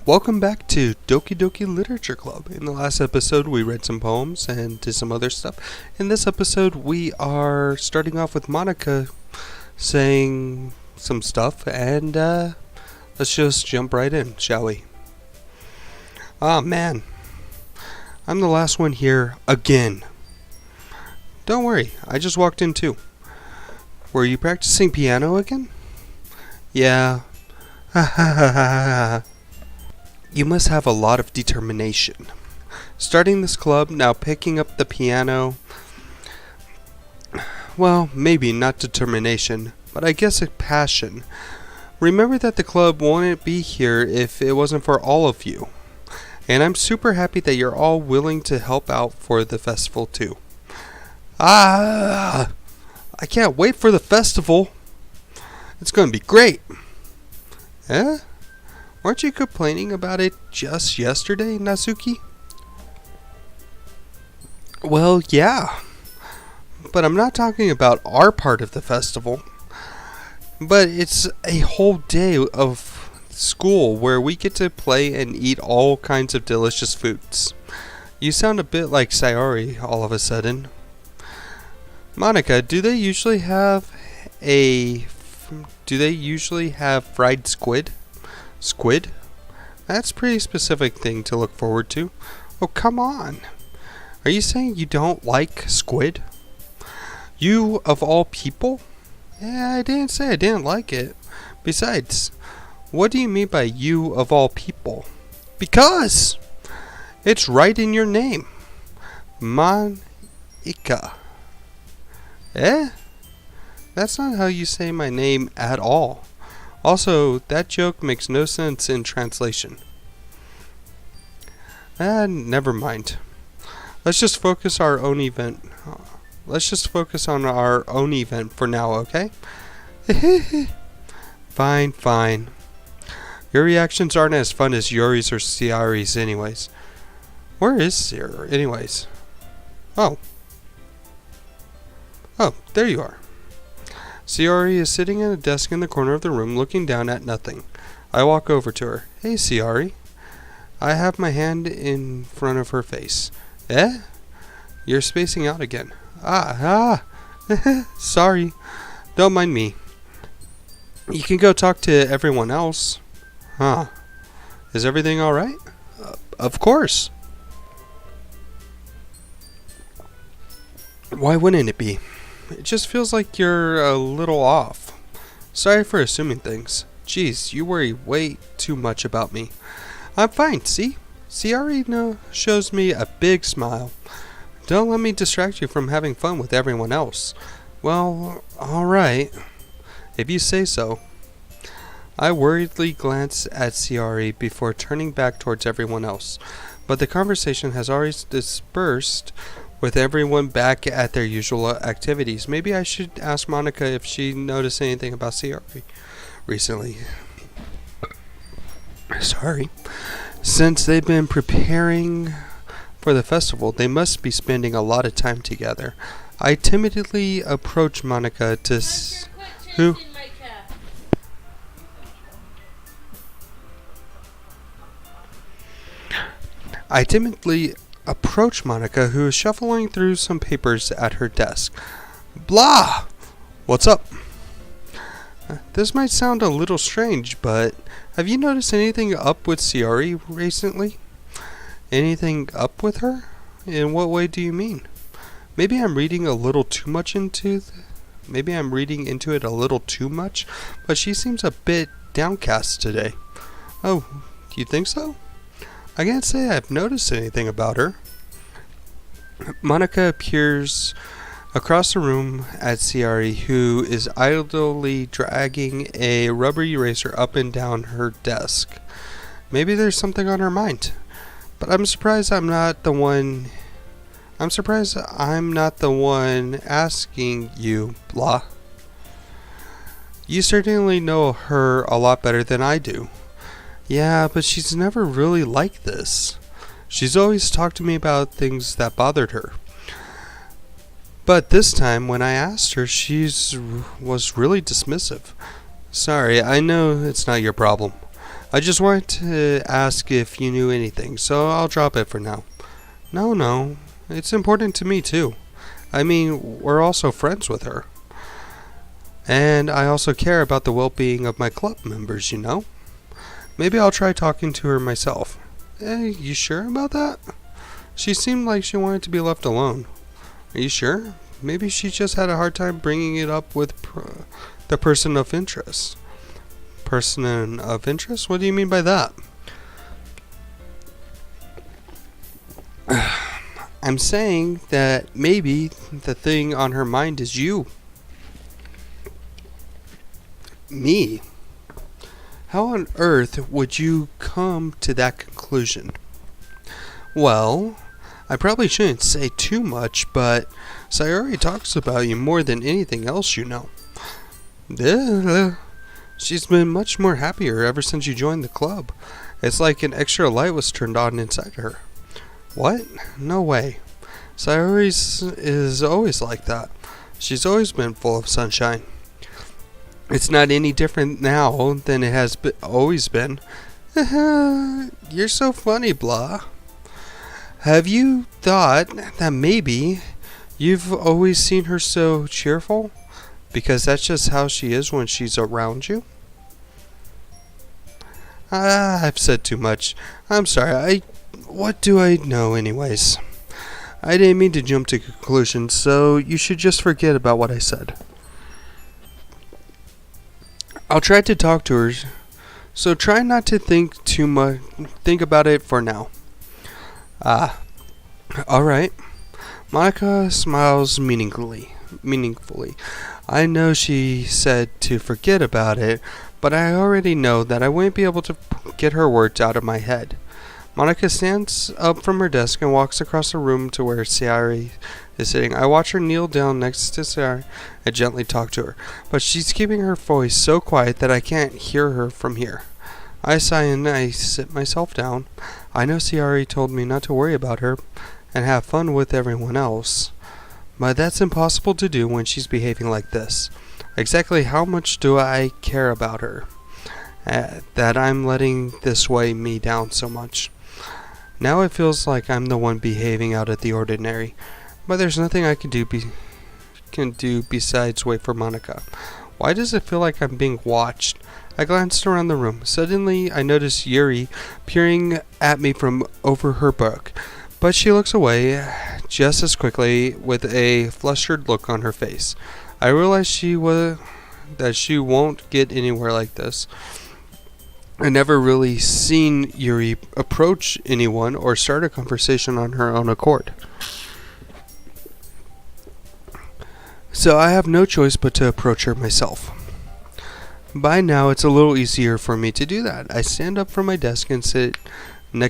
Welcome back to Doki Doki Literature Club. In the last episode, we read some poems and did some other stuff. In this episode, we are starting off with Monica saying some stuff, and let's just jump right in, shall we? Ah, man. I'm the last one here again. Don't worry, I just walked in too. Were you practicing piano again? Yeah. Ha ha ha ha. You must have a lot of determination. Starting this club, now picking up the piano. Well, maybe not determination, but I guess a passion. Remember that the club wouldn't be here if it wasn't for all of you. And I'm super happy that you're all willing to help out for the festival too. I can't wait for the festival. It's going to be great. Eh? Weren't you complaining about it just yesterday, Natsuki? Well, yeah. But I'm not talking about our part of the festival. But it's a whole day of school where we get to play and eat all kinds of delicious foods. You sound a bit like Sayori all of a sudden. Monica, do they usually have fried squid? Squid? That's a pretty specific thing to look forward to. Oh, come on. Are you saying you don't like squid? You, of all people? Yeah, I didn't say I didn't like it. Besides, what do you mean by you, of all people? Because it's right in your name. Monica. Eh? That's not how you say my name at all. Also, that joke makes no sense in translation. Never mind. Let's just focus on our own event for now, okay? Fine. Your reactions aren't as fun as Yuri's or Sayori's anyways. Where is Sayori anyways? Oh, there you are. Sayori is sitting at a desk in the corner of the room looking down at nothing. I walk over to her. Hey, Sayori. I have my hand in front of her face. Eh? You're spacing out again. Sorry. Don't mind me. You can go talk to everyone else. Huh. Is everything alright? Of course. Why wouldn't it be? It just feels like you're a little off. Sorry for assuming things. Jeez, you worry way too much about me. I'm fine, see? Sayori shows me a big smile. Don't let me distract you from having fun with everyone else. Well, alright. If you say so. I worriedly glance at Sayori before turning back towards everyone else. But the conversation has already dispersed with everyone back at their usual activities. Maybe I should ask Monica if she noticed anything about Sayori recently. Sorry. Since they've been preparing for the festival, they must be spending a lot of time together. I timidly approach Monica to who? I timidly approach Monica, who is shuffling through some papers at her desk. Blah! What's up? This might sound a little strange, but have you noticed anything up with Sayori recently? Anything up with her? In what way do you mean? Maybe I'm reading a little too much into it a little too much, but she seems a bit downcast today. Oh, do you think so? I can't say I've noticed anything about her. Monica appears across the room at Sayori, who is idly dragging a rubber eraser up and down her desk. Maybe there's something on her mind, but I'm surprised I'm not the one I'm surprised I'm not the one asking you, blah. You certainly know her a lot better than I do. Yeah, but she's never really like this. She's always talked to me about things that bothered her. But this time, when I asked her, was really dismissive. Sorry, I know it's not your problem. I just wanted to ask if you knew anything, so I'll drop it for now. No, it's important to me too. I mean, we're also friends with her. And I also care about the well-being of my club members, you know? Maybe I'll try talking to her myself. You sure about that? She seemed like she wanted to be left alone. Are you sure? Maybe she just had a hard time bringing it up with the person of interest. Person of interest? What do you mean by that? I'm saying that maybe the thing on her mind is you. Me? How on earth would you come to that conclusion? Well, I probably shouldn't say too much, but Sayori talks about you more than anything else you know. She's been much more happier ever since you joined the club. It's like an extra light was turned on inside her. What? No way. Sayori is always like that. She's always been full of sunshine. It's not any different now than it has always been. You're so funny, blah. Have you thought that maybe you've always seen her so cheerful? Because that's just how she is when she's around you? I've said too much. I'm sorry. What do I know anyways? I didn't mean to jump to conclusions, so you should just forget about what I said. I'll try to talk to her, so try not to think too much. Think about it for now. Alright. Monica smiles meaningfully. I know she said to forget about it, but I already know that I wouldn't be able to get her words out of my head. Monica stands up from her desk and walks across the room to where Sayori is sitting. I watch her kneel down next to Sayori and gently talk to her, but she's keeping her voice so quiet that I can't hear her from here. I sigh and I sit myself down. I know Sayori told me not to worry about her and have fun with everyone else, but that's impossible to do when she's behaving like this. Exactly how much do I care about her that I'm letting this weigh me down so much? Now it feels like I'm the one behaving out of the ordinary, but there's nothing I can do besides wait for Monica. Why does it feel like I'm being watched? I glanced around the room. Suddenly, I noticed Yuri peering at me from over her book, but she looks away just as quickly with a flustered look on her face. I realized that she won't get anywhere like this. I never really seen Yuri approach anyone or start a conversation on her own accord. So I have no choice but to approach her myself. By now it's a little easier for me to do that. I stand up from my desk and sit in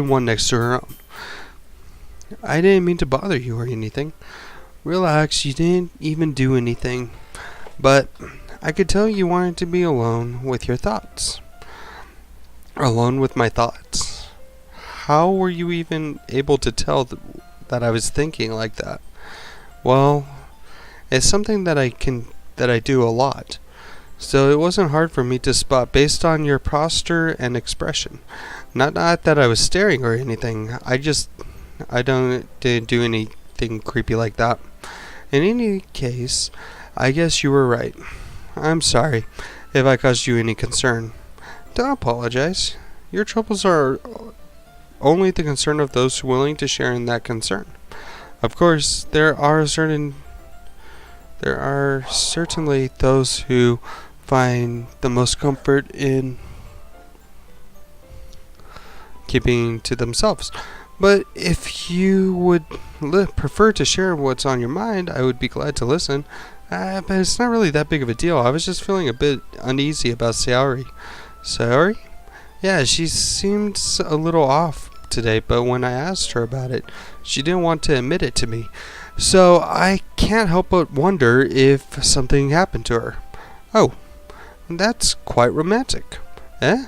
one next to her own. I didn't mean to bother you or anything. Relax, you didn't even do anything. But I could tell you wanted to be alone with your thoughts. Alone with my thoughts. How were you even able to tell that I was thinking like that? Well, it's something that I do a lot. So it wasn't hard for me to spot based on your posture and expression. Not that I was staring or anything. I didn't do anything creepy like that. In any case, I guess you were right. I'm sorry if I caused you any concern. Don't apologize. Your troubles are only the concern of those willing to share in that concern. Of course, there are certainly those who find the most comfort in keeping to themselves. But if you would prefer to share what's on your mind, I would be glad to listen. But it's not really that big of a deal. I was just feeling a bit uneasy about Sayori. Sayori? Yeah, she seemed a little off today, but when I asked her about it, she didn't want to admit it to me. So I can't help but wonder if something happened to her. Oh, that's quite romantic. Eh?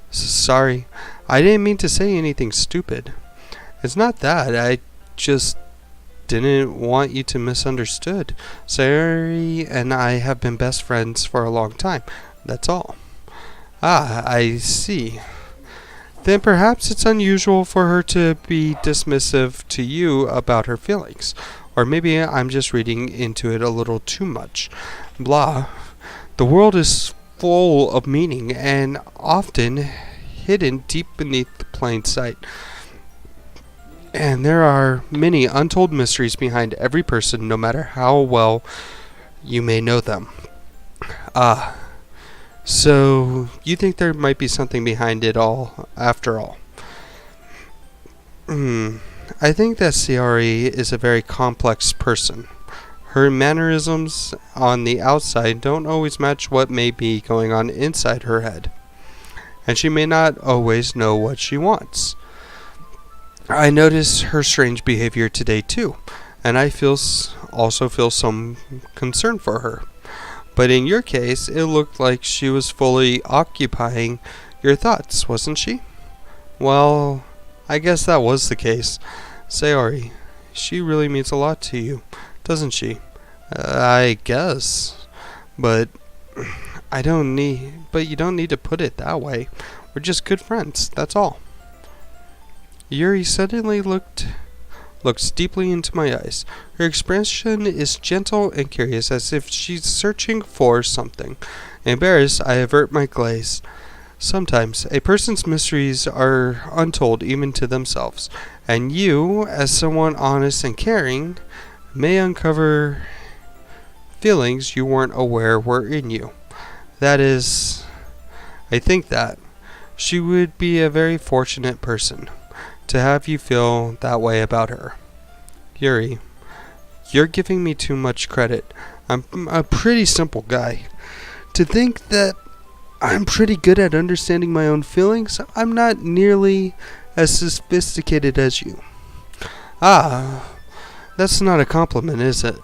Sorry, I didn't mean to say anything stupid. It's not that, I just didn't want you to misunderstood. Sayori and I have been best friends for a long time, that's all. Ah, I see. Then perhaps it's unusual for her to be dismissive to you about her feelings. Or maybe I'm just reading into it a little too much. Blah. The world is full of meaning and often hidden deep beneath the plain sight. And there are many untold mysteries behind every person, no matter how well you may know them. Ah. So, you think there might be something behind it all, after all? I think that Sayori is a very complex person. Her mannerisms on the outside don't always match what may be going on inside her head. And she may not always know what she wants. I notice her strange behavior today too, and I also feel some concern for her. But in your case, it looked like she was fully occupying your thoughts, wasn't she? Well, I guess that was the case. Sayori, she really means a lot to you, doesn't she? I guess. But you don't need to put it that way. We're just good friends, that's all. Yuri suddenly looks deeply into my eyes. Her expression is gentle and curious, as if she's searching for something. Embarrassed, I avert my gaze. Sometimes, a person's mysteries are untold even to themselves, and you, as someone honest and caring, may uncover feelings you weren't aware were in you. That is, I think that she would be a very fortunate person to have you feel that way about her. Yuri, you're giving me too much credit. I'm a pretty simple guy. To think that I'm pretty good at understanding my own feelings, I'm not nearly as sophisticated as you. Ah, that's not a compliment, is it?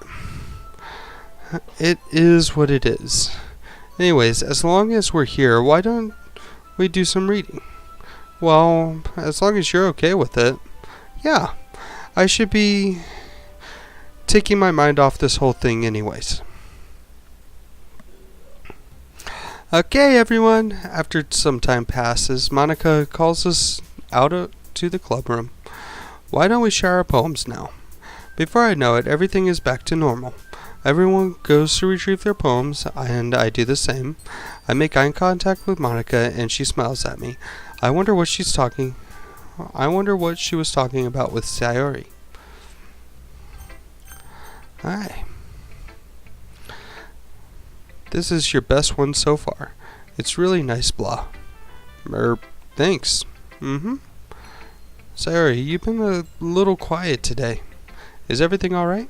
It is what it is. Anyways, as long as we're here, why don't we do some reading? Well, as long as you're okay with it. Yeah, I should be taking my mind off this whole thing anyways. Okay, everyone. After some time passes, Monica calls us out to the club room. Why don't we share our poems now? Before I know it, everything is back to normal. Everyone goes to retrieve their poems, and I do the same. I make eye contact with Monica, and she smiles at me. I wonder what she was talking about with Sayori. Hi. This is your best one so far. It's really nice, blah. Thanks. Sayori, you've been a little quiet today. Is everything alright?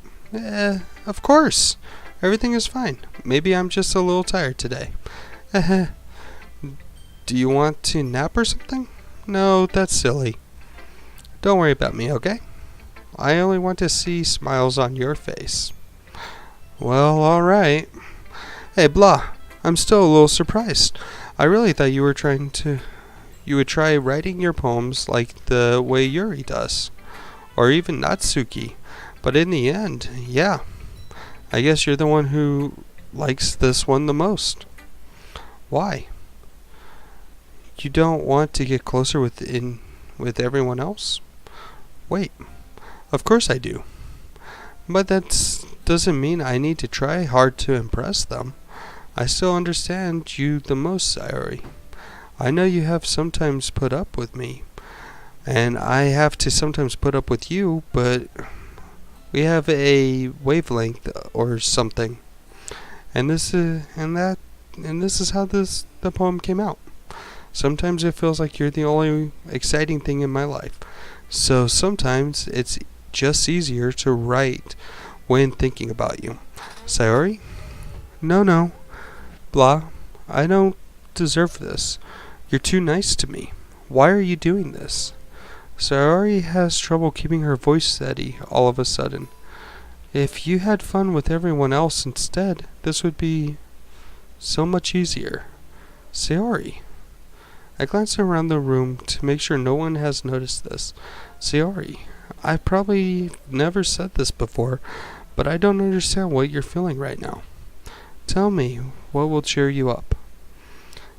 Of course. Everything is fine. Maybe I'm just a little tired today. Do you want to nap or something? No, that's silly. Don't worry about me, okay? I only want to see smiles on your face. Well, alright. Hey, blah. I'm still a little surprised. I really thought you would try writing your poems like the way Yuri does. Or even Natsuki. But in the end, yeah. I guess you're the one who likes this one the most. Why? You don't want to get closer with everyone else? Wait. Of course I do. But that doesn't mean I need to try hard to impress them. I still understand you the most, Sayori. I know you have sometimes put up with me, and I have to sometimes put up with you, but we have a wavelength or something. And this is how the poem came out. Sometimes it feels like you're the only exciting thing in my life. So sometimes it's just easier to write when thinking about you. Sayori? No. Blah. I don't deserve this. You're too nice to me. Why are you doing this? Sayori has trouble keeping her voice steady all of a sudden. If you had fun with everyone else instead, this would be so much easier. Sayori. I glance around the room to make sure no one has noticed this. Sayori, I probably never said this before, but I don't understand what you're feeling right now. Tell me what will cheer you up.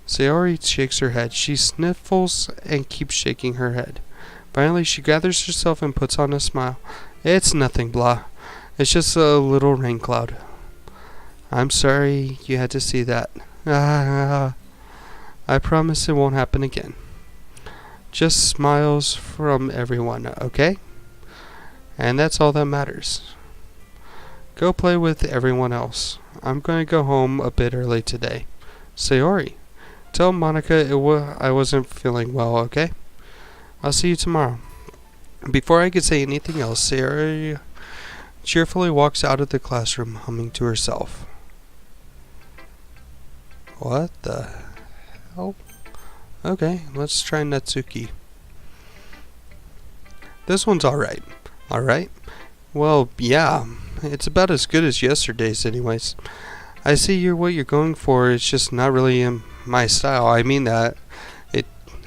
Sayori shakes her head. She sniffles and keeps shaking her head. Finally, she gathers herself and puts on a smile. It's nothing, blah. It's just a little rain cloud. I'm sorry you had to see that. I promise it won't happen again. Just smiles from everyone, okay? And that's all that matters. Go play with everyone else. I'm going to go home a bit early today. Sayori, tell Monica I wasn't feeling well, okay? I'll see you tomorrow. Before I could say anything else, Sayori cheerfully walks out of the classroom, humming to herself. What the hell? Okay, let's try Natsuki. This one's alright. Alright? Well, yeah, it's about as good as yesterday's anyways. I see what you're going for, it's just not really in my style. I mean that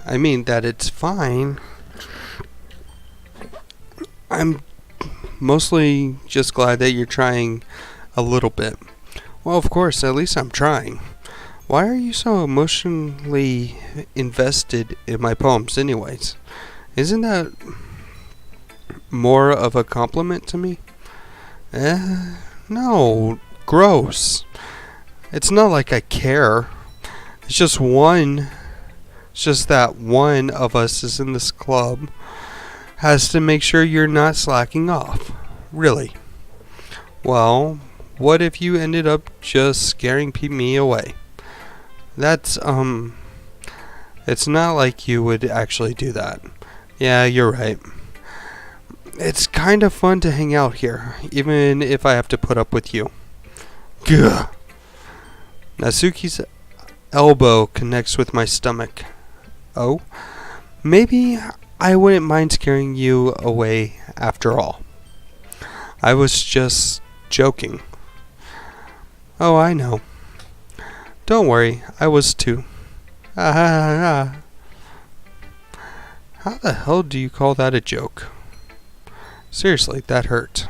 it's fine. I'm mostly just glad that you're trying a little bit. Well, of course, at least I'm trying. Why are you so emotionally invested in my poems anyways? Isn't that more of a compliment to me? No, gross. It's not like I care. It's just that one of us is in this club has to make sure you're not slacking off. Really. Well, what if you ended up just scaring me away? That's, it's not like you would actually do that. Yeah, you're right. It's kind of fun to hang out here, even if I have to put up with you. Gah. Natsuki's elbow connects with my stomach. Oh? Maybe I wouldn't mind scaring you away after all. I was just joking. Oh, I know. Don't worry, I was too. How the hell do you call that a joke? Seriously, that hurt.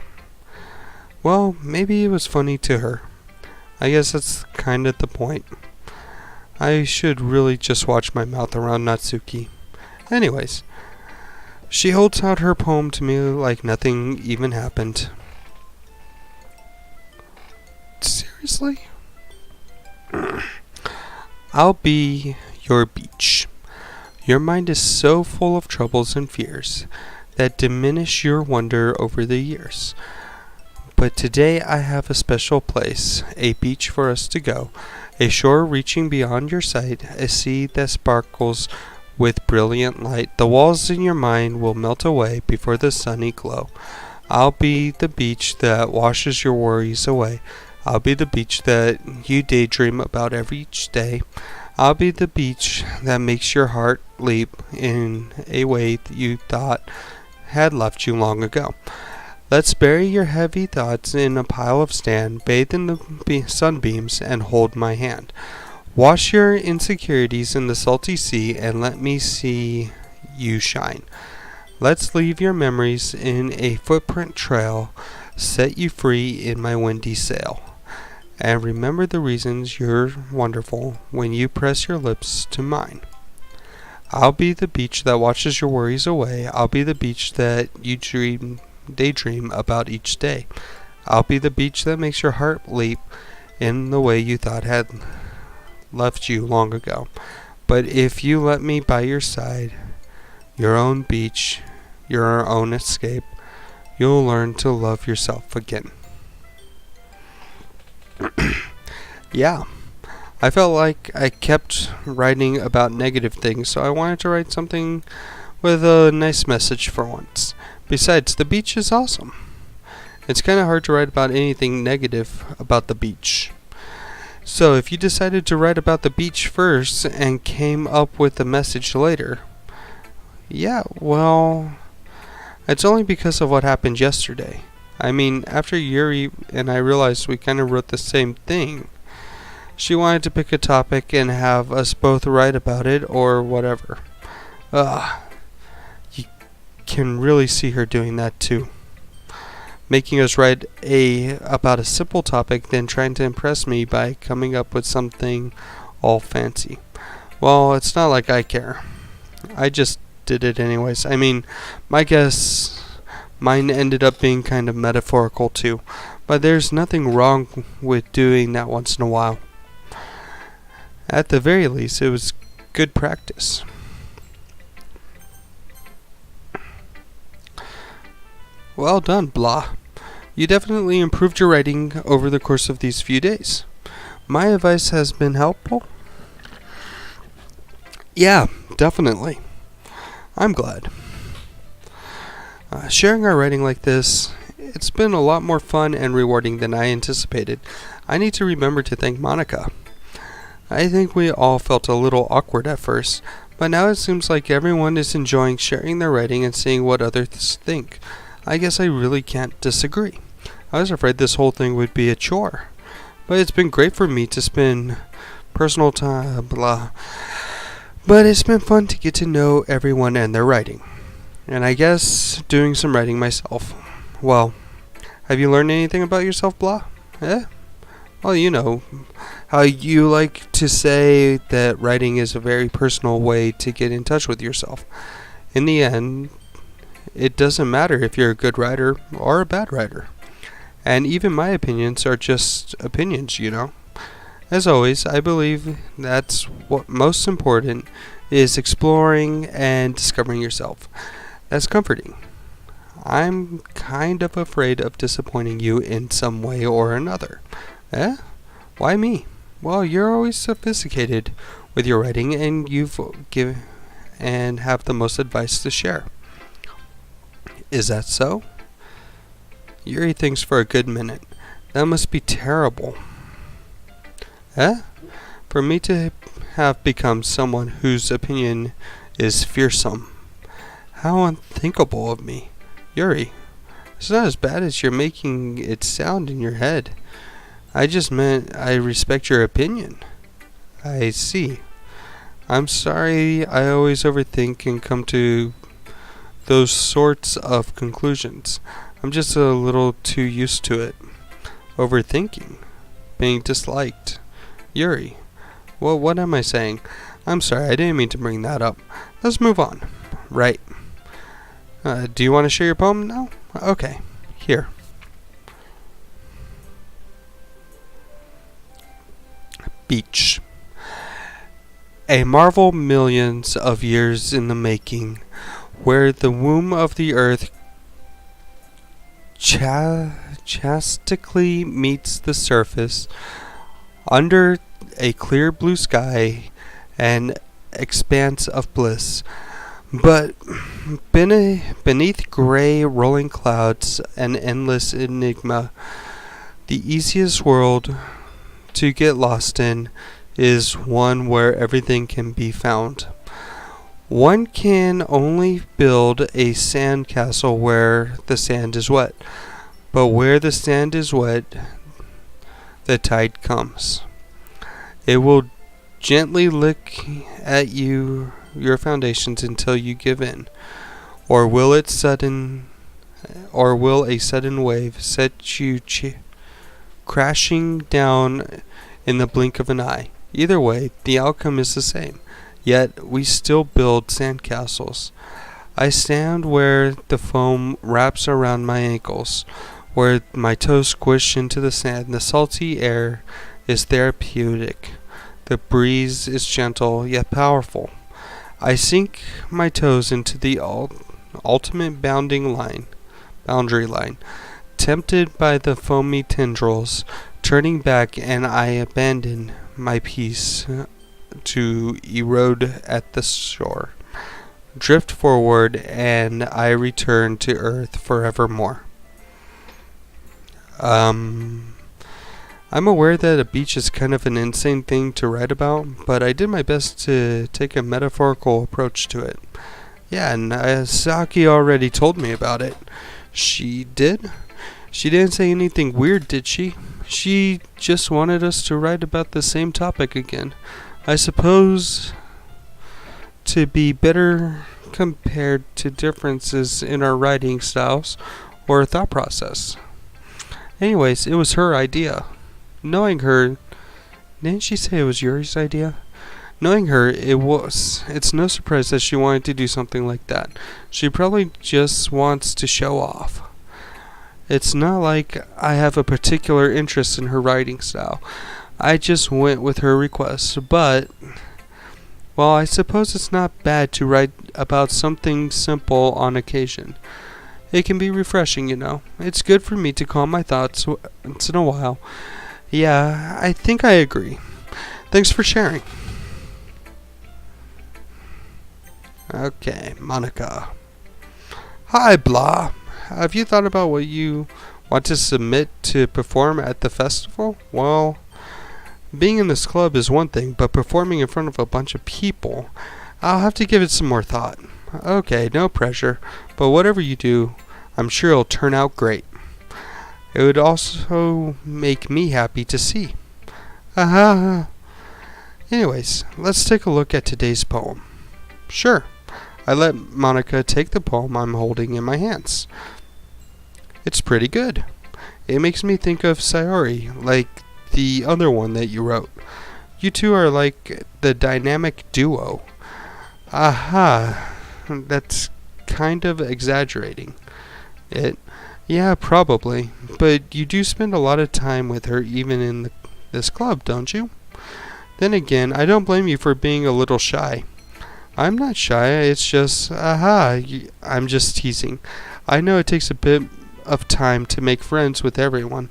Well, maybe it was funny to her. I guess that's kind of the point. I should really just watch my mouth around Natsuki. Anyways, she holds out her poem to me like nothing even happened. Seriously? I'll be your beach. Your mind is so full of troubles and fears that diminish your wonder over the years. But today I have a special place, a beach for us to go, a shore reaching beyond your sight, a sea that sparkles with brilliant light. The walls in your mind will melt away before the sunny glow. I'll be the beach that washes your worries away. I'll be the beach that you daydream about each day. I'll be the beach that makes your heart leap in a way that you thought had left you long ago. Let's bury your heavy thoughts in a pile of sand, bathe in the sunbeams, and hold my hand. Wash your insecurities in the salty sea, and let me see you shine. Let's leave your memories in a footprint trail, set you free in my windy sail. And remember the reasons you're wonderful when you press your lips to mine. I'll be the beach that washes your worries away. I'll be the beach that you daydream about each day. I'll be the beach that makes your heart leap in the way you thought had left you long ago. But if you let me by your side, your own beach, your own escape, you'll learn to love yourself again. Yeah, I felt like I kept writing about negative things, so I wanted to write something with a nice message for once. Besides, the beach is awesome. It's kind of hard to write about anything negative about the beach. So if you decided to write about the beach first and came up with the message later, Yeah, well, it's only because of what happened yesterday. I mean, after Yuri and I realized we kind of wrote the same thing, she wanted to pick a topic and have us both write about it or whatever. Ugh, you can really see her doing that too. Making us write about a simple topic, then trying to impress me by coming up with something all fancy. Well, it's not like I care. I just did it anyways. I mean, my guess, mine ended up being kind of metaphorical too, but there's nothing wrong with doing that once in a while. At the very least, it was good practice. Well done, blah. You definitely improved your writing over the course of these few days. My advice has been helpful? Yeah, definitely. I'm glad. Sharing our writing like this, it's been a lot more fun and rewarding than I anticipated. I need to remember to thank Monica. I think we all felt a little awkward at first, but now it seems like everyone is enjoying sharing their writing and seeing what others think. I guess I really can't disagree. I was afraid this whole thing would be a chore, but it's been great for me to spend personal time, blah. But it's been fun to get to know everyone and their writing. And I guess doing some writing myself. Well, have you learned anything about yourself, blah? Well, you know, how you like to say that writing is a very personal way to get in touch with yourself. In the end, it doesn't matter if you're a good writer or a bad writer. And even my opinions are just opinions, you know. As always, I believe that's what most important is exploring and discovering yourself. That's comforting. I'm kind of afraid of disappointing you in some way or another. Why me? Well, you're always sophisticated with your writing and and have the most advice to share. Is that so? Yuri thinks for a good minute. That must be terrible. For me to have become someone whose opinion is fearsome. How unthinkable of me. Yuri, it's not as bad as you're making it sound in your head. I just meant I respect your opinion. I see. I'm sorry I always overthink and come to those sorts of conclusions. I'm just a little too used to it. Overthinking. Being disliked. Yuri. Well, what am I saying? I'm sorry, I didn't mean to bring that up. Let's move on. Right. Do you want to share your poem now? Okay. Here. Beach. A marvel millions of years in the making, where the womb of the earth chastically meets the surface, under a clear blue sky, an expanse of bliss. But beneath gray rolling clouds, an endless enigma. The easiest world to get lost in is one where everything can be found. One can only build a sand castle where the sand is wet, but where the sand is wet, the tide comes. It will gently lick at your foundations until you give in, or will a sudden wave set you crashing down in the blink of an eye. Either way, the outcome is the same. Yet we still build sandcastles. I stand where the foam wraps around my ankles, where my toes squish into the sand. The salty air is therapeutic. The breeze is gentle yet powerful. I sink my toes into the ultimate boundary line, tempted by the foamy tendrils, turning back, and I abandon my peace to erode at the shore. Drift forward, and I return to earth forevermore. I'm aware that a beach is kind of an insane thing to write about, but I did my best to take a metaphorical approach to it. Yeah, and Saki already told me about it. She did? She didn't say anything weird, did she? She just wanted us to write about the same topic again. I suppose to be better compared to differences in our writing styles or thought process. Anyways, it was her idea. Knowing her, didn't she say it was Yuri's idea? Knowing her, it's no surprise that she wanted to do something like that. She probably just wants to show off. It's not like I have a particular interest in her writing style. I just went with her request, but, well, I suppose it's not bad to write about something simple on occasion. It can be refreshing, you know. It's good for me to calm my thoughts once in a while. Yeah, I think I agree. Thanks for sharing. Okay, Monica. Hi, blah. Have you thought about what you want to submit to perform at the festival? Well, being in this club is one thing, but performing in front of a bunch of people, I'll have to give it some more thought. Okay, no pressure, but whatever you do, I'm sure it'll turn out great. It would also make me happy to see. Aha. Anyways, let's take a look at today's poem. Sure. I let Monica take the poem I'm holding in my hands. It's pretty good. It makes me think of Sayori, like the other one that you wrote. You two are like the dynamic duo. Aha. That's kind of exaggerating it. Yeah, probably. But you do spend a lot of time with her even in this club, don't you? Then again, I don't blame you for being a little shy. I'm not shy, it's just, I'm just teasing. I know it takes a bit of time to make friends with everyone.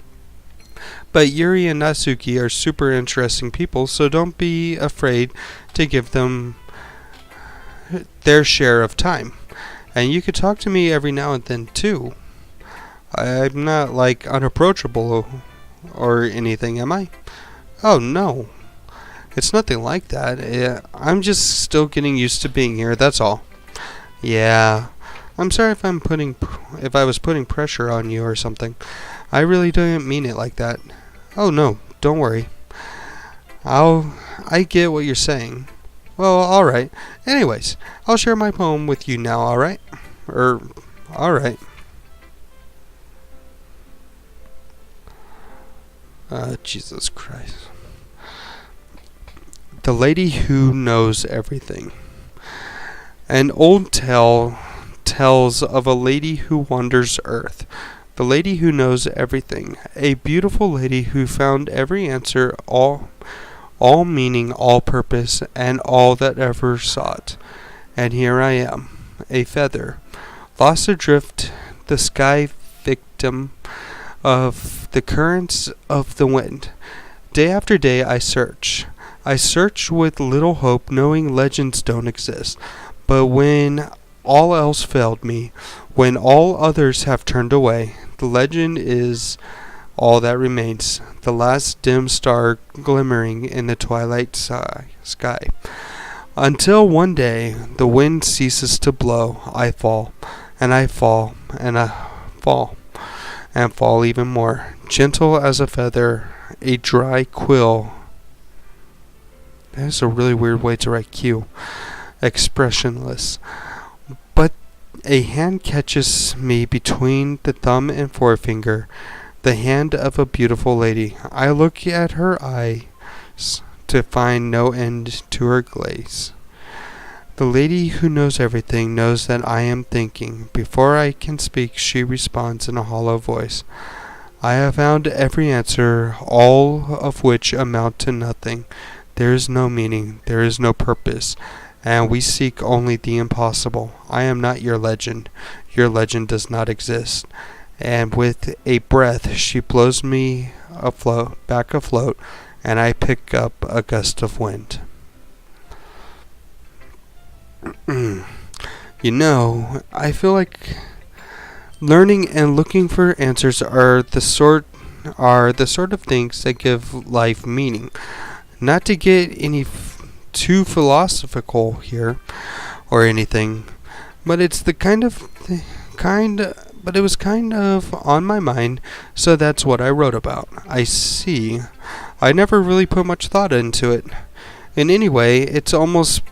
But Yuri and Natsuki are super interesting people, so don't be afraid to give them their share of time. And you could talk to me every now and then, too. I'm not, like, unapproachable or anything, am I? Oh, no. It's nothing like that. I'm just still getting used to being here, that's all. Yeah. I'm sorry if I was putting pressure on you or something. I really didn't mean it like that. Oh no, don't worry. I get what you're saying. Well, alright. Anyways, I'll share my poem with you now, alright? Alright. Jesus Christ. The Lady Who Knows Everything. An old tale tells of a lady who wanders earth. The lady who knows everything. A beautiful lady who found every answer, all meaning, all purpose, and all that ever sought. And here I am, a feather, lost adrift the sky, victim of the currents of the wind. Day after day I search. I search with little hope, knowing legends don't exist. But when all else failed me, when all others have turned away, the legend is all that remains, the last dim star glimmering in the twilight sky. Until one day the wind ceases to blow, I fall, and I fall, and I fall, and fall even more, gentle as a feather, a dry quill. That is a really weird way to write Q. Expressionless. But a hand catches me between the thumb and forefinger, the hand of a beautiful lady. I look at her eyes to find no end to her glaze. The lady who knows everything knows that I am thinking. Before I can speak, she responds in a hollow voice. I have found every answer, all of which amount to nothing. There is no meaning, there is no purpose, and we seek only the impossible. I am not your legend. Your legend does not exist. And with a breath, she blows me back afloat, and I pick up a gust of wind. You know, I feel like learning and looking for answers are the sort of things that give life meaning. Not to get any too philosophical here or anything, But it's the but it was kind of on my mind, so that's what I wrote about. I see. I never really put much thought into it. In any way, it's almost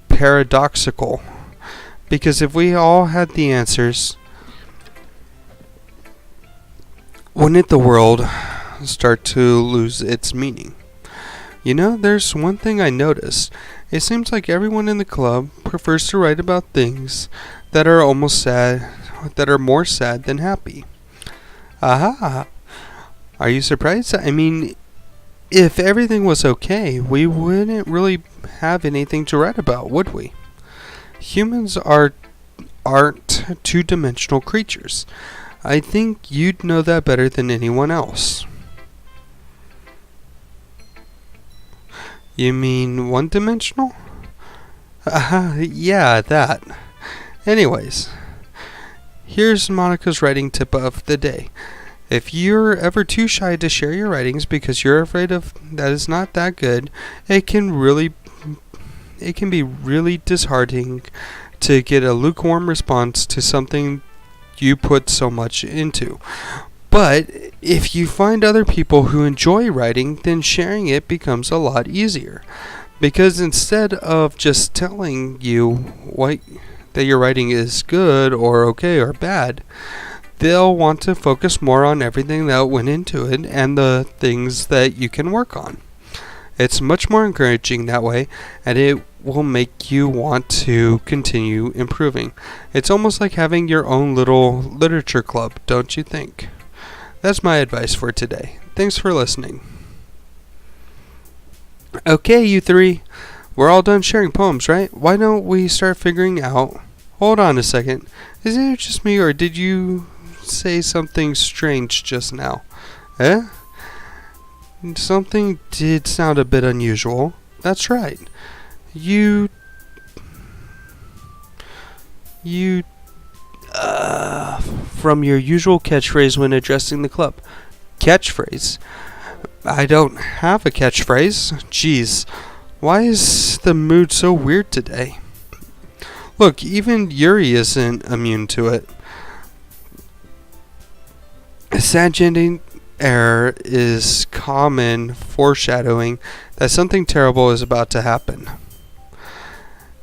paradoxical. Because if we all had the answers, wouldn't the world start to lose its meaning? You know, there's one thing I noticed. It seems like everyone in the club prefers to write about things that are almost sad, that are more sad than happy. Aha! Are you surprised? I mean, if everything was okay, we wouldn't really have anything to write about, would we? Humans aren't two-dimensional creatures. I think you'd know that better than anyone else. You mean one-dimensional? Yeah, that. Anyways, here's Monica's writing tip of the day. If you're ever too shy to share your writings because you're afraid of that it's not that good, it can be really disheartening to get a lukewarm response to something you put so much into. But if you find other people who enjoy writing, then sharing it becomes a lot easier. Because instead of just telling you that your writing is good or okay or bad, they'll want to focus more on everything that went into it and the things that you can work on. It's much more encouraging that way, and it will make you want to continue improving. It's almost like having your own little literature club, don't you think? That's my advice for today. Thanks for listening. Okay, you three. We're all done sharing poems, right? Why don't we start figuring out... Hold on a second. Is it just me, or did you say something strange just now? Eh? Something did sound a bit unusual. That's right. From your usual catchphrase when addressing the club. Catchphrase? I don't have a catchphrase. Jeez. Why is the mood so weird today? Look, even Yuri isn't immune to it. A sad ending error is common foreshadowing that something terrible is about to happen.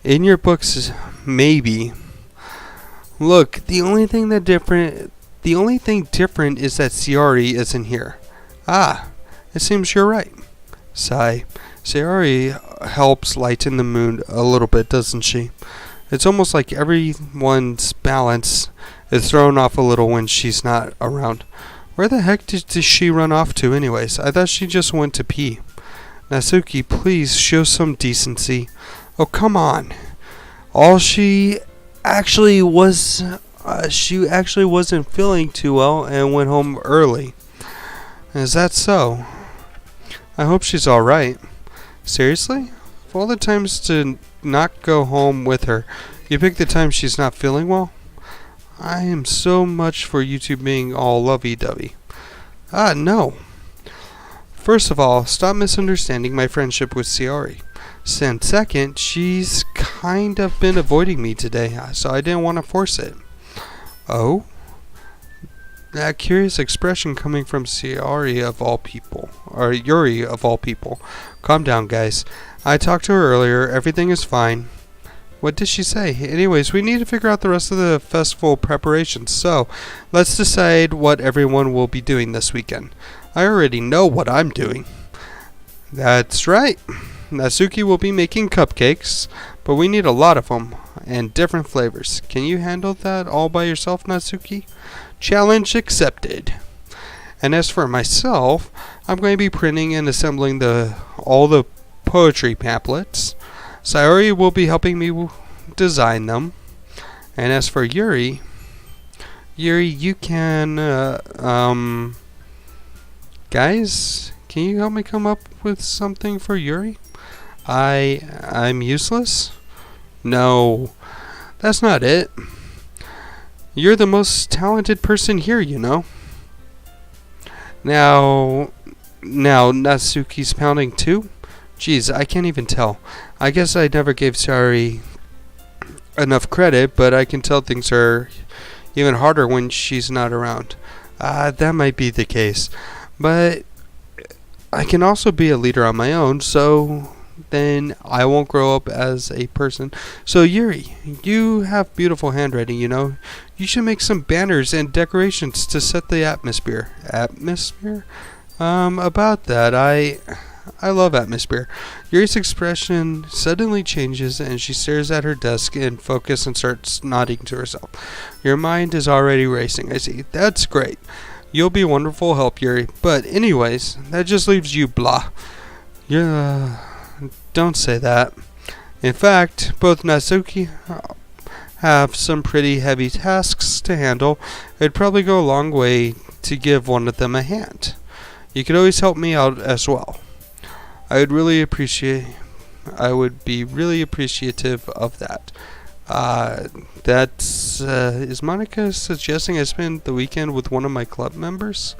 In your books, maybe. Look, the only thing different is that Sayori isn't here. Ah, it seems you're right. Sigh. Sayori helps lighten the mood a little bit, doesn't she? It's almost like everyone's balance is thrown off a little when she's not around. Where the heck did she run off to anyways? I thought she just went to pee. Natsuki, please show some decency. Oh, come on. She actually wasn't feeling too well and went home early. Is that so? I hope she's alright. Seriously? Of all the times to not go home with her, you pick the time she's not feeling well? I am so much for you two being all lovey-dovey. No. First of all, stop misunderstanding my friendship with Sayori. And second, she's kind of been avoiding me today, so I didn't want to force it. Oh? That curious expression coming from Sayori of all people. Or Yuri of all people. Calm down, guys. I talked to her earlier. Everything is fine. What did she say? Anyways, we need to figure out the rest of the festival preparations. So, let's decide what everyone will be doing this weekend. I already know what I'm doing. That's right. Natsuki will be making cupcakes, but we need a lot of them, and different flavors. Can you handle that all by yourself, Natsuki? Challenge accepted. And as for myself, I'm going to be printing and assembling all the poetry pamphlets. Sayori will be helping me design them. And as for Yuri, you can, guys, can you help me come up with something for Yuri? I'm useless? No, that's not it. You're the most talented person here, you know. Now Natsuki's pounding too? Jeez, I can't even tell. I guess I never gave Sayori enough credit, but I can tell things are even harder when she's not around. That might be the case. But I can also be a leader on my own, so then I won't grow up as a person. So Yuri, you have beautiful handwriting, you know. You should make some banners and decorations to set the atmosphere. Atmosphere? About that, I love atmosphere. Yuri's expression suddenly changes and she stares at her desk in focus and starts nodding to herself. Your mind is already racing, I see. That's great. You'll be wonderful help, Yuri. But anyways, that just leaves you, blah. Don't say that. In fact, both Natsuki have some pretty heavy tasks to handle. It'd probably go a long way to give one of them a hand. You could always help me out as well. I would be really appreciative of that. Is Monica suggesting I spend the weekend with one of my club members?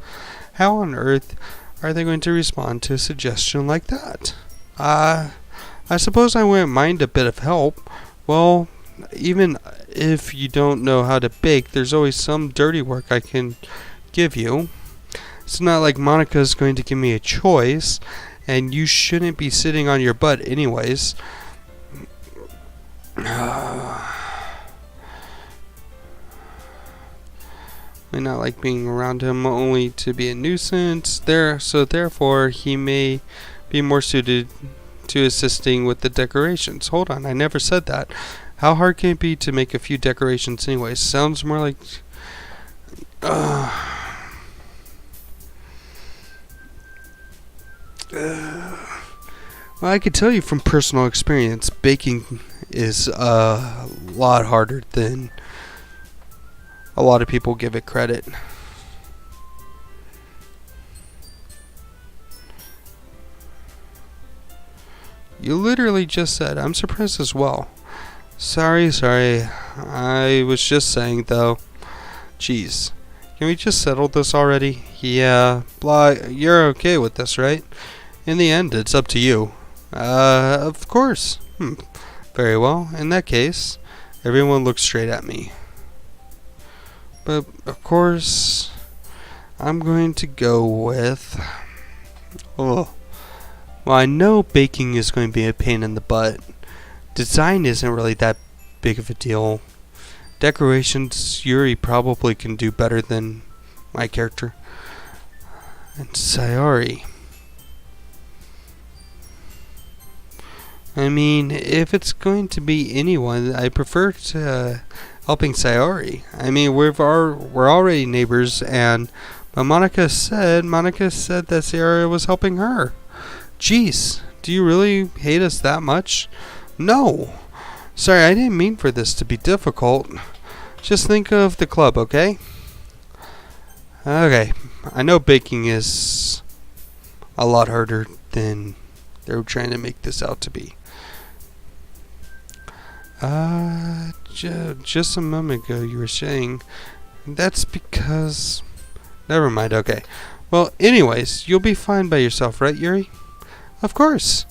How on earth are they going to respond to a suggestion like that? I suppose I wouldn't mind a bit of help. Well, even if you don't know how to bake, there's always some dirty work I can give you. It's not like Monica's going to give me a choice, and you shouldn't be sitting on your butt anyways. I not like being around him only to be a nuisance. Therefore he may be more suited to assisting with the decorations. Hold on, I never said that. How hard can it be to make a few decorations anyways? Sounds more like well, I can tell you from personal experience, baking is a lot harder than a lot of people give it credit. You literally just said, I'm surprised as well. Sorry. I was just saying, though. Jeez. Can we just settle this already? Yeah, blah, you're okay with this, right? In the end, it's up to you. Of course. Very well. In that case, everyone looks straight at me. But, of course, I'm going to go with... Well, I know baking is going to be a pain in the butt. Design isn't really that big of a deal. Decorations, Yuri probably can do better than my character. And Sayori. I mean, if it's going to be anyone, I prefer to helping Sayori. I mean, we're already neighbors, but Monica said that Sayori was helping her. Jeez, do you really hate us that much? No. Sorry, I didn't mean for this to be difficult. Just think of the club, okay? Okay, I know baking is a lot harder than they're trying to make this out to be. Just a moment ago you were saying that's because... Never mind, okay. Well, anyways, you'll be fine by yourself, right, Yuri? Of course.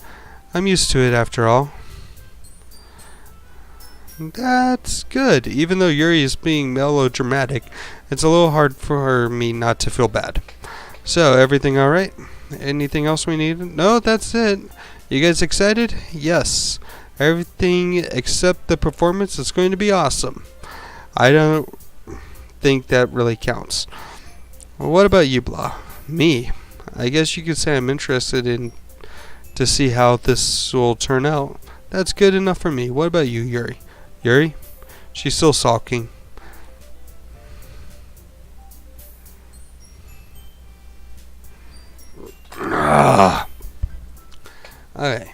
I'm used to it after all. That's good. Even though Yuri is being melodramatic, it's a little hard for me not to feel bad. So, everything alright? Anything else we need? No, that's it. You guys excited? Yes. Everything except the performance is going to be awesome. I don't think that really counts. Well, what about you, Blah? Me? I guess you could say I'm interested in to see how this will turn out. That's good enough for me. What about you, Yuri? Yuri? She's still sulking. Okay.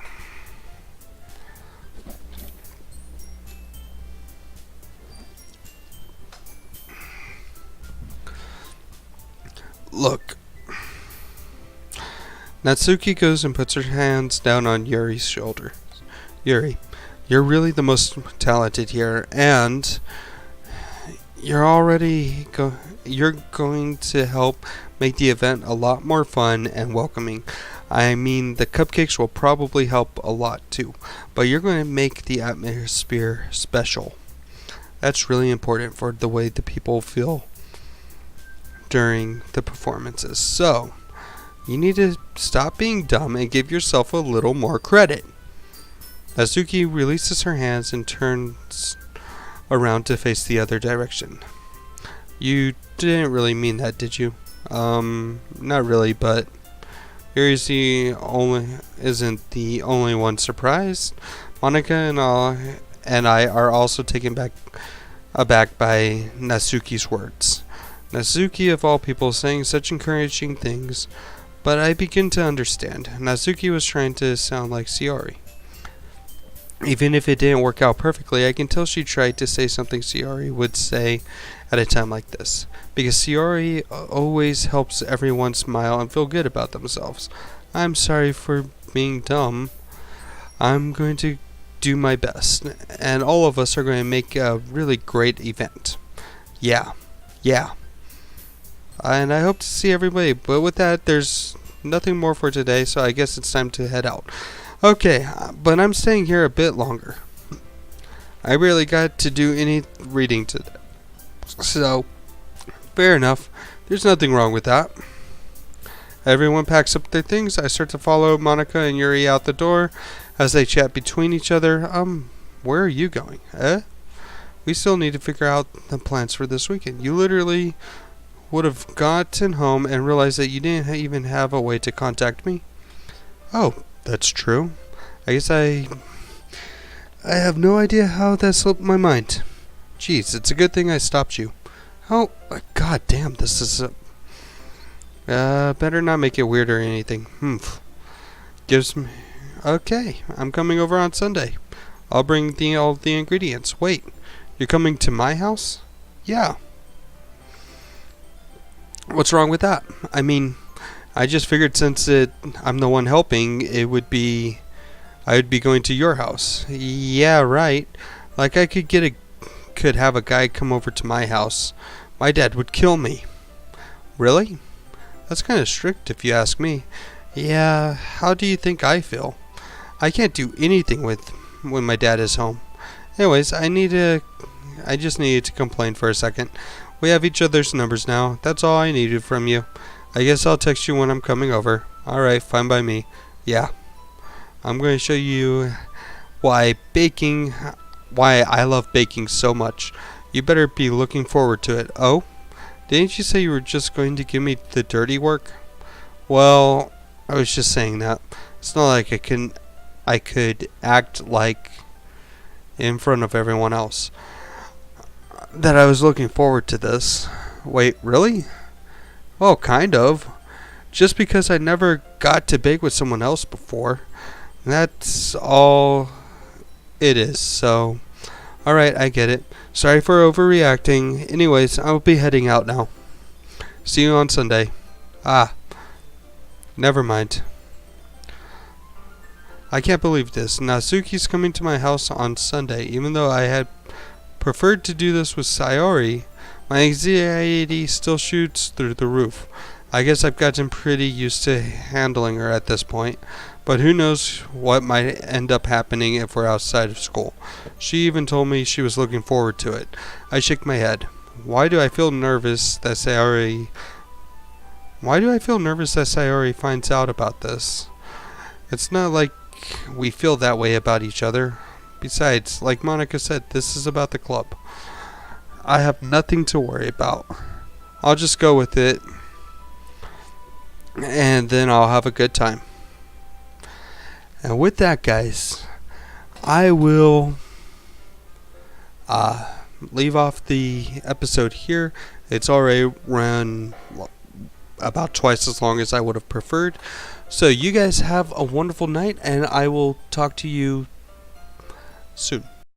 Look. Natsuki goes and puts her hands down on Yuri's shoulder. Yuri, you're really the most talented here, and you're going to help make the event a lot more fun and welcoming. I mean, the cupcakes will probably help a lot too, but you're going to make the atmosphere special. That's really important for the way the people feel during the performances. So, you need to stop being dumb and give yourself a little more credit. Natsuki releases her hands and turns around to face the other direction. You didn't really mean that, did you? Not really, but Yuri's isn't the only one surprised. Monika and I are also taken aback by Natsuki's words. Natsuki, of all people, saying such encouraging things, but I begin to understand. Natsuki was trying to sound like Sayori. Even if it didn't work out perfectly, I can tell she tried to say something Sayori would say at a time like this. Because Sayori always helps everyone smile and feel good about themselves. I'm sorry for being dumb. I'm going to do my best. And all of us are going to make a really great event. Yeah. And I hope to see everybody. But with that, there's nothing more for today, so I guess it's time to head out. Okay, but I'm staying here a bit longer. I really got to do any reading today. So, fair enough. There's nothing wrong with that. Everyone packs up their things. I start to follow Monika and Yuri out the door as they chat between each other. Where are you going? We still need to figure out the plans for this weekend. You literally would have gotten home and realized that you didn't even have a way to contact me. Oh, that's true. I guess I have no idea how that slipped my mind. Jeez, it's a good thing I stopped you. Oh, god damn, this is better not make it weird or anything. Gives me... Okay, I'm coming over on Sunday. I'll bring all the ingredients. Wait, you're coming to my house? Yeah. What's wrong with that? I mean, I just figured since I'm the one helping, I would be going to your house. Yeah, right. Like I could have a guy come over to my house. My dad would kill me. Really? That's kind of strict if you ask me. Yeah, how do you think I feel? I can't do anything when my dad is home. Anyways, I just needed to complain for a second. We have each other's numbers now. That's all I needed from you. I guess I'll text you when I'm coming over. Alright, fine by me. Yeah. I'm going to show you why I love baking so much. You better be looking forward to it. Oh? Didn't you say you were just going to give me the dirty work? Well, I was just saying that. It's not like I could act like in front of everyone else that I was looking forward to this. Wait, really? Well, kind of. Just because I never got to bake with someone else before. That's all it is, so... Alright, I get it. Sorry for overreacting. Anyways, I'll be heading out now. See you on Sunday. Never mind. I can't believe this. Natsuki's coming to my house on Sunday. Even though I had preferred to do this with Sayori, my anxiety still shoots through the roof. I guess I've gotten pretty used to handling her at this point, but who knows what might end up happening if we're outside of school. She even told me she was looking forward to it. I shake my head. Why do I feel nervous that Sayori finds out about this? It's not like we feel that way about each other. Besides, like Monika said, this is about the club. I have nothing to worry about. I'll just go with it, and then I'll have a good time. And with that, guys, I will leave off the episode here. It's already run about twice as long as I would have preferred. So you guys have a wonderful night, and I will talk to you soon.